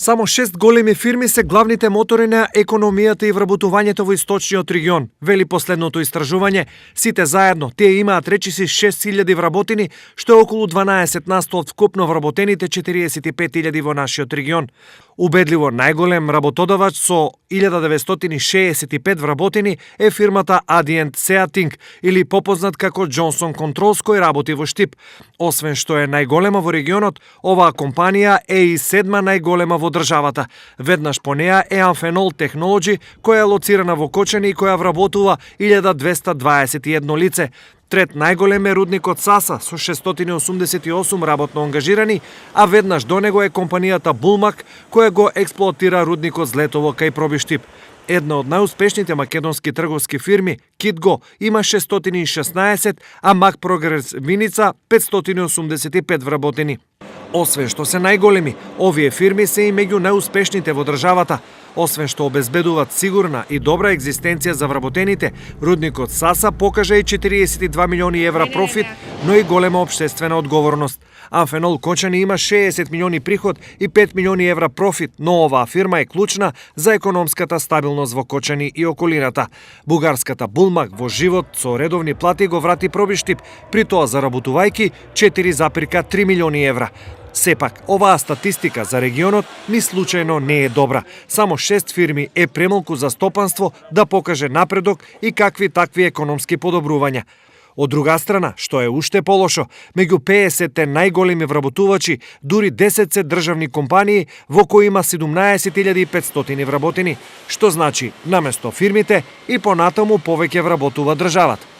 Само 6 големи фирми се главните мотори на економијата и вработувањето во источниот регион, вели последното истражување. Сите заедно, тие имаат речиси 6000 вработени, што е околу 12% од вкупно вработените 45.000 во нашиот регион. Убедливо најголем работодавач со 1965 вработени е фирмата Adient Seating, или попознат како Johnson Controls, кој работи во Штип. Освен што е најголема во регионот, оваа компанија е и седма најголема во државата. Веднаш по неа е Amphenol Technology, која е лоцирана во Кочани и која вработува 1221 лице. Трет најголем е рудникот Саса со 688 работно ангажирани, а веднаш до него е компанијата Булмак, која го експлоатира рудникот Злетово кај Пробиштип. Една од најуспешните македонски трговски фирми, Китго, има 616, а Мак Прогрес Виница 585 вработени. Освен што се најголеми, овие фирми се и меѓу најуспешните во државата. Освен што обезбедуваат сигурна и добра екзистенција за вработените, рудникот Саса покажа и 42 милиони евра профит, но и голема општествена одговорност. Amphenol Кочани има 60 милиони приход и 5 милиони евра профит, но оваа фирма е клучна за економската стабилност во Кочани и околината. Бугарската Булмак во живот со редовни плати го врати Пробиштип, при тоа заработувајќи 4,3 милиони евра. Сепак, оваа статистика за регионот ни случајно не е добра. Само 6 фирми е премалку за стопанство да покаже напредок и какви такви економски подобрувања. Од друга страна, што е уште полошо, меѓу 50-те најголеми вработувачи, дури 10 се државни компании во кои има 17.500 вработени, што значи наместо фирмите и понатаму повеќе вработува државата.